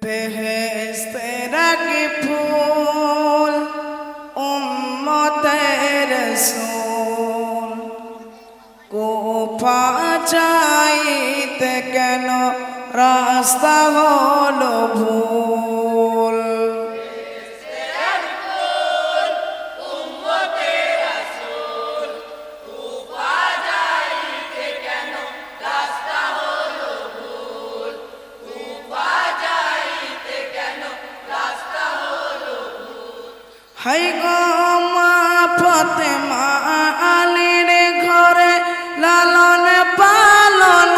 বেহেশতেরা কি ফুল উম্মতের রাসূল কুফা যাইতে কেন রাস্তা হলো ভুল। হাই গো মা ফাতেমা আলীর ঘরে লালন পালন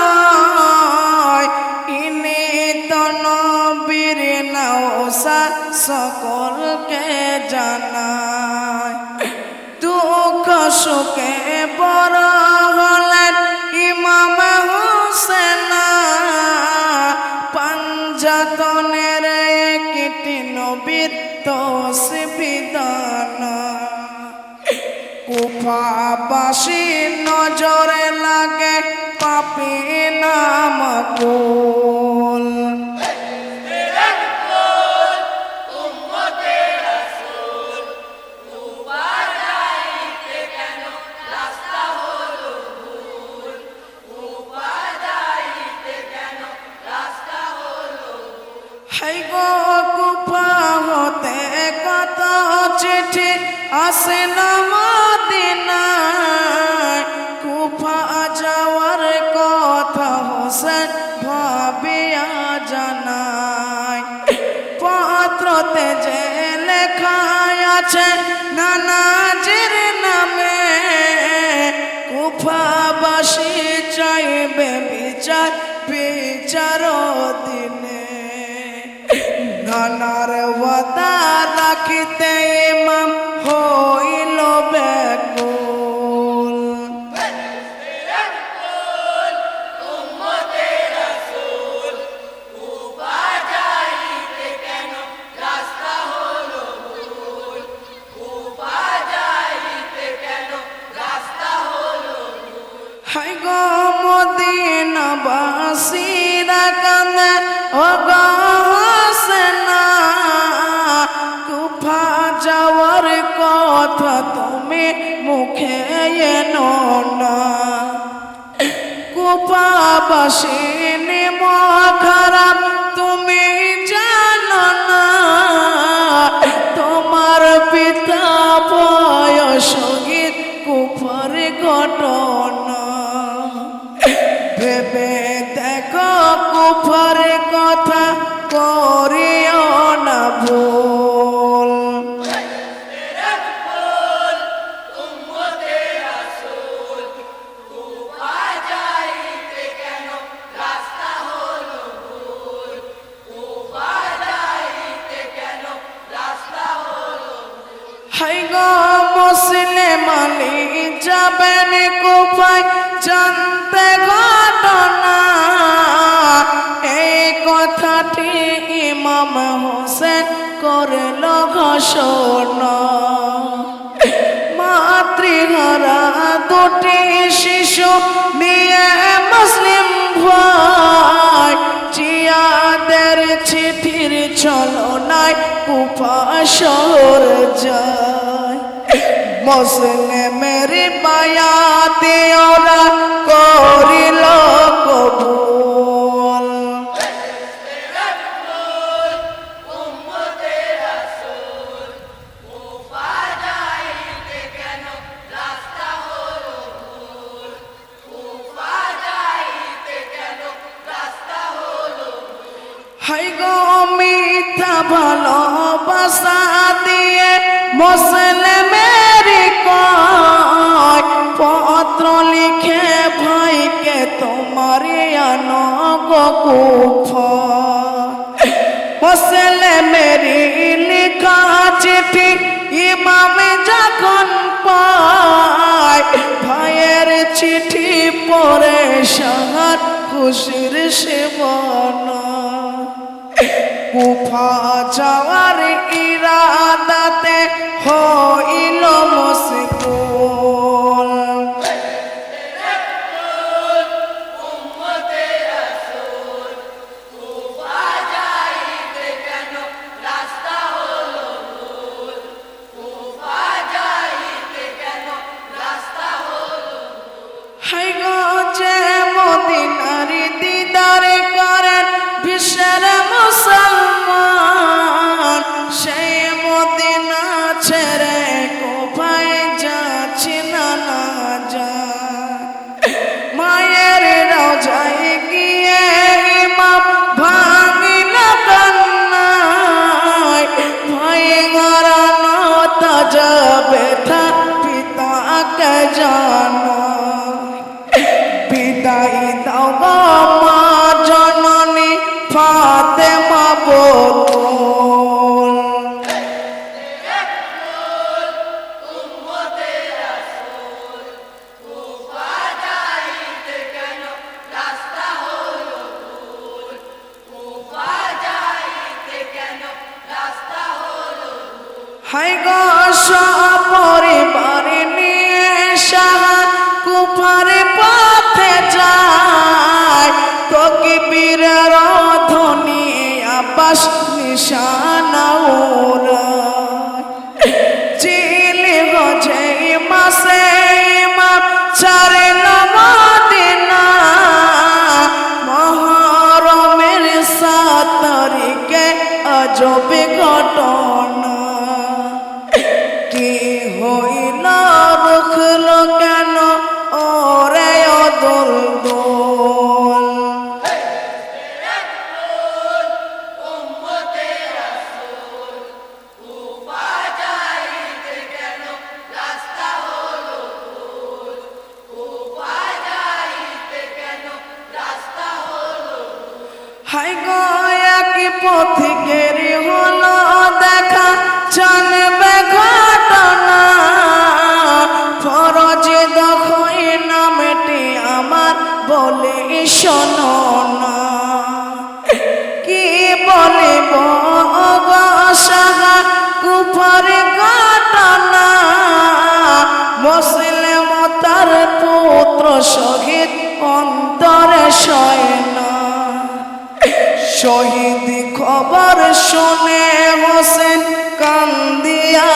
ইনি তো নবীর নওশাদ সকলকে জানায়। দুঃখ সুখে বড় হলেন ইমাম হোসেন পাঞ্জাতনের একটি নবীর তসবিদান। কুফাবাসীর নজরে লাগে পাপী নামকুল। হাই গো কুফা হতে কত চিঠি আসে না মদিনায়। কুফা যাওয়ার কথা হোসেন ভাবিয়া জানায়। পত্রতে যে লেখা আছে নানাজির নামে কুফাবাসী চাইবে বিচার বিচার দিনে। নানার ওয়াদা রাখিতে ইমাম হইল ব্যাকুল। হাই গো মদিনাবাসীরা কান্দে ও গো হোসেনা। কুফা যাওয়ার কথা তুমি মুখে এনো না। কুফাবাসী নিম খারাপ তুমি জানো না। তোমার পিতা বয়স গীত কুফার ঘটনা। ভেবে দেখো কুফার কথা করিও না ভুল। হাই গো মুসলিম আলী যাবেন কুফায় জানতে ঘটনা। এই কথাটি ইমাম হোসেন করল ঘোষণা। মাতৃহারা দুটি শিশু নিয়ে মুসলিম ভাই জিয়াদের চিঠির ছলনায় কুফা শহর যায়। মুসলিমের বায়াতে ওরা করিল কবুল। হাই গো মিথ্যা ভালোবাসা দিয়ে মুসলিমের কয় পত্র লিখে ভাইকে তোমার আনো গো কুফা। মুসলিমের লিখা চিঠি ইমাম যখন পায় ভাইয়ের চিঠি পড়ে সাহার খুশির সেবনা। কুফা যাওয়ার ইরাদাতে হইল মুশকিল। হাই গো সপরিবার নিয়ে সাহা কুফারে পথে যায় তকবীরের ধ্বনি আবাস নিশানা উড়ায় চিলি গজে মাসে ইমাম ছাড়ল মদিনা মহরমের 7 তারিখে আজব ঘটনা কি হইল রুখল কেন ওরে অদল দোল হাই গো একই পথিকের হলো দেখা জানবে ঘটনা ফরজ দখই নামটি আমার বলে শোনো না কি বলিব সাহা কুফার ঘটনা মুসলিম তার পুত্র শহীদ অন্তরে শয় না শহীদ খবর শুনে হোসেন কান্দিয়া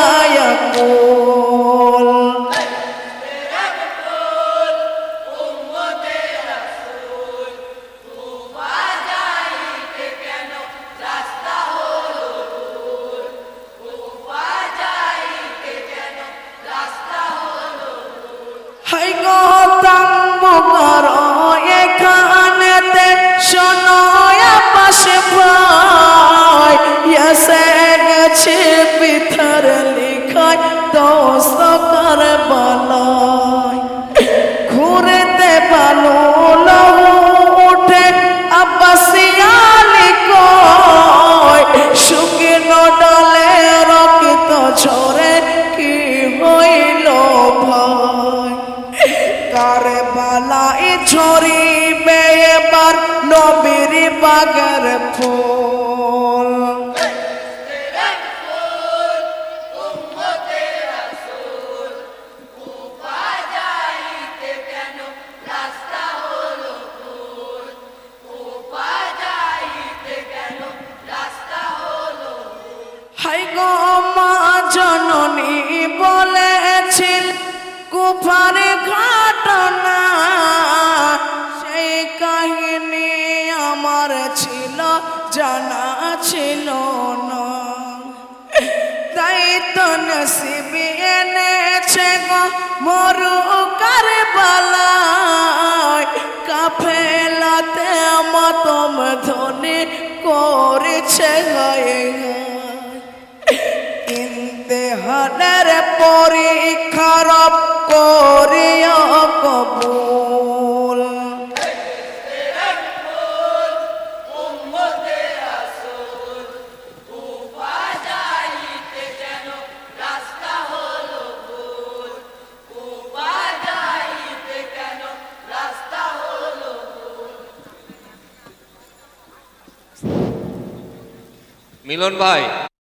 কুল হাই গো তাম্বুকার এখানেতে শোনো পাশে ভাই এসে গেছে পিথর লিখায় দোস্ত কর বলায় ঘুরেতে বালো লহু উঠে আব্বাসিয়ালি কয় শুকনো ডালে রক্ত ঝরে কি হইল ভাই কারবালাই ঝরিবে এবার নবীর বাগের ফুল হাই গো মা জননী বলেছিল কুফারে ঘটনা সেই কাহিনী আমার ছিল জানা ছিল না তাই তো নসিবে এনেছে গো মরু কারবালায় কাফেলাতে মাতম ধ্বনি করেছে গায়ে ইমতিহানের পরীক্ষার করিয়া কবুল মিলন ভাই